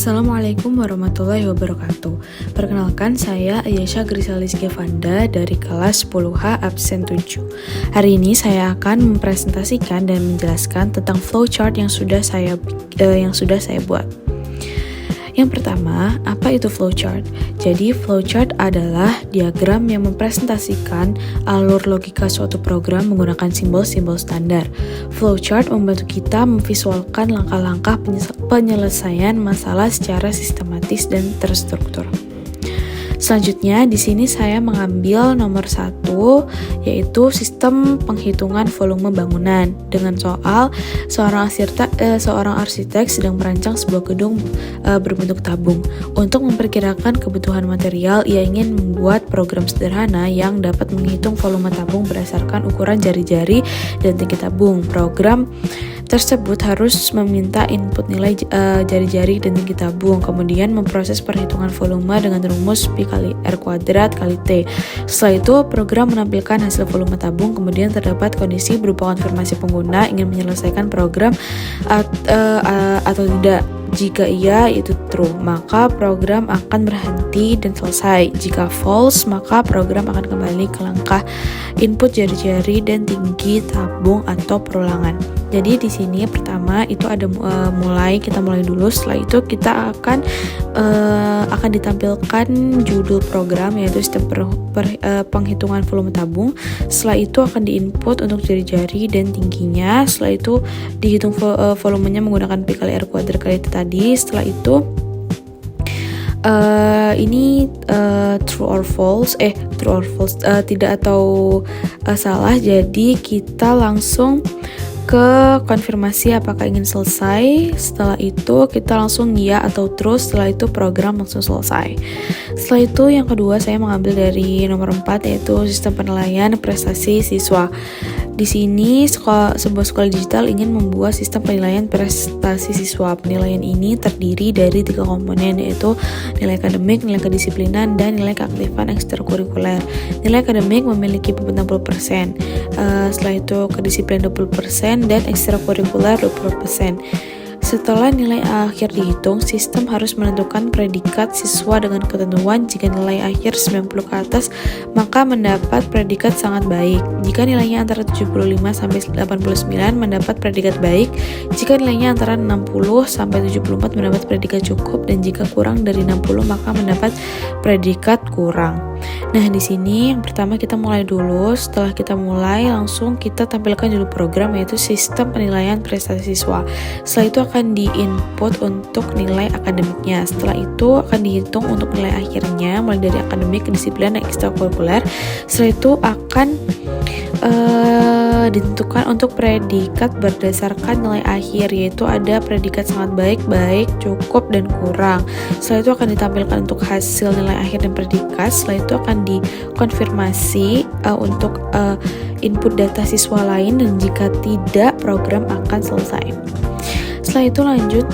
Assalamualaikum warahmatullahi wabarakatuh. Perkenalkan, saya Ayesha Grisalis Gevanda dari kelas 10H absen 7. Hari ini saya akan mempresentasikan dan menjelaskan tentang flowchart yang sudah saya buat. Yang pertama, apa itu flowchart? Jadi, flowchart adalah diagram yang mempresentasikan alur logika suatu program menggunakan simbol-simbol standar. Flowchart membantu kita memvisualkan langkah-langkah penyelesaian masalah secara sistematis dan terstruktur. Selanjutnya, di sini saya mengambil nomor 1, yaitu sistem penghitungan volume bangunan dengan soal seorang arsitek sedang merancang sebuah gedung berbentuk tabung. Untuk memperkirakan kebutuhan material, ia ingin membuat program sederhana yang dapat menghitung volume tabung berdasarkan ukuran jari-jari dan tinggi tabung. Program tersebut harus meminta input nilai jari-jari dan tinggi tabung, kemudian memproses perhitungan volume dengan rumus Pi kali R kuadrat kali T. Setelah itu, program menampilkan hasil volume tabung, kemudian terdapat kondisi berupa konfirmasi pengguna ingin menyelesaikan program atau tidak. Jika iya, itu true, maka program akan berhenti dan selesai. Jika false, maka program akan kembali ke langkah input jari-jari dan tinggi tabung atau perulangan. Jadi di sini pertama itu ada kita mulai dulu. Setelah itu kita akan ditampilkan judul program, yaitu sistem penghitungan volume tabung. Setelah itu akan diinput untuk jari-jari dan tingginya. Setelah itu dihitung volumenya menggunakan Pi kali R kuadrat kali T tadi. Setelah itu true or false, tidak atau salah. Jadi kita langsung ke konfirmasi apakah ingin selesai. Setelah itu kita langsung ya atau true. Setelah itu program langsung selesai. Setelah itu yang kedua saya mengambil dari nomor 4, yaitu sistem penilaian prestasi siswa. Di sini sebuah sekolah digital ingin membuat sistem penilaian prestasi siswa. Penilaian ini terdiri dari 3 komponen, yaitu nilai akademik, nilai kedisiplinan, dan nilai keaktifan ekstrakurikuler. Nilai akademik memiliki bobot 60%, setelah itu kedisiplinan 20%, dan ekstrakurikuler 20%. Setelah nilai akhir dihitung, sistem harus menentukan predikat siswa dengan ketentuan jika nilai akhir 90 ke atas, maka mendapat predikat sangat baik. Jika nilainya antara 75 sampai 89 mendapat predikat baik. Jika nilainya antara 60 sampai 74 mendapat predikat cukup, dan jika kurang dari 60 maka mendapat predikat kurang. Nah, di sini yang pertama kita mulai dulu. Setelah kita mulai, langsung kita tampilkan judul program, yaitu sistem penilaian prestasi siswa. Setelah itu akan di-input untuk nilai akademiknya. Setelah itu akan dihitung untuk nilai akhirnya, mulai dari akademik, kedisiplinan, dan ekstrakurikuler. Setelah itu akan ditentukan untuk predikat berdasarkan nilai akhir, yaitu ada predikat sangat baik, baik, cukup, dan kurang. Setelah itu akan ditampilkan untuk hasil nilai akhir dan predikat. Setelah itu akan dikonfirmasi untuk input data siswa lain, dan jika tidak, program akan selesai. Setelah itu lanjut,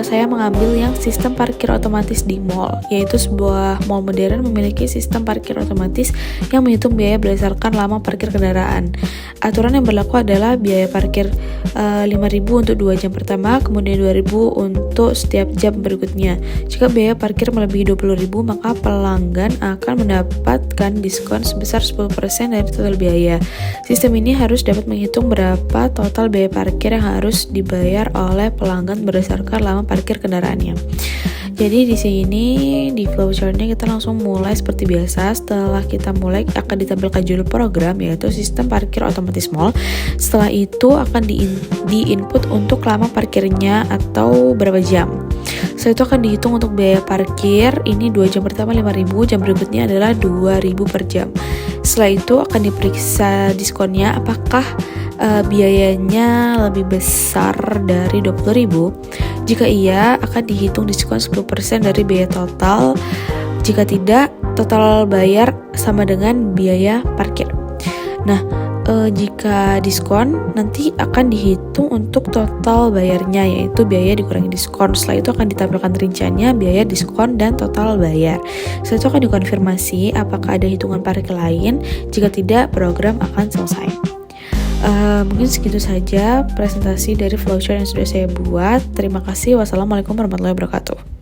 saya mengambil yang sistem parkir otomatis di mall, yaitu sebuah mall modern memiliki sistem parkir otomatis yang menghitung biaya berdasarkan lama parkir kendaraan. Aturan yang berlaku adalah biaya parkir 5.000 untuk 2 jam pertama, kemudian 2.000 untuk setiap jam berikutnya. Jika biaya parkir melebihi 20.000, maka pelanggan akan mendapatkan diskon sebesar 10% dari total biaya. Sistem ini harus dapat menghitung berapa total biaya parkir yang harus dibayar oleh pelanggan berdasarkan lama parkir kendaraannya. Jadi di sini di flowchartnya kita langsung mulai seperti biasa. Setelah kita mulai akan ditampilkan judul program, yaitu sistem parkir otomatis mall. Setelah itu akan di-input untuk lama parkirnya atau berapa jam. Setelah itu akan dihitung untuk biaya parkir. Ini 2 jam pertama 5.000, jam berikutnya adalah 2.000 per jam. Setelah itu akan diperiksa diskonnya apakah biayanya lebih besar dari 20.000. Jika iya, akan dihitung diskon 10% dari biaya total. Jika tidak, total bayar sama dengan biaya parkir. Nah, jika diskon, nanti akan dihitung untuk total bayarnya, yaitu biaya dikurangi diskon. Setelah itu akan ditampilkan rinciannya, biaya, diskon, dan total bayar. Setelah itu akan dikonfirmasi apakah ada hitungan parkir lain. Jika tidak, program akan selesai. Mungkin segitu saja presentasi dari flowchart yang sudah saya buat. Terima kasih. Wassalamualaikum warahmatullahi wabarakatuh.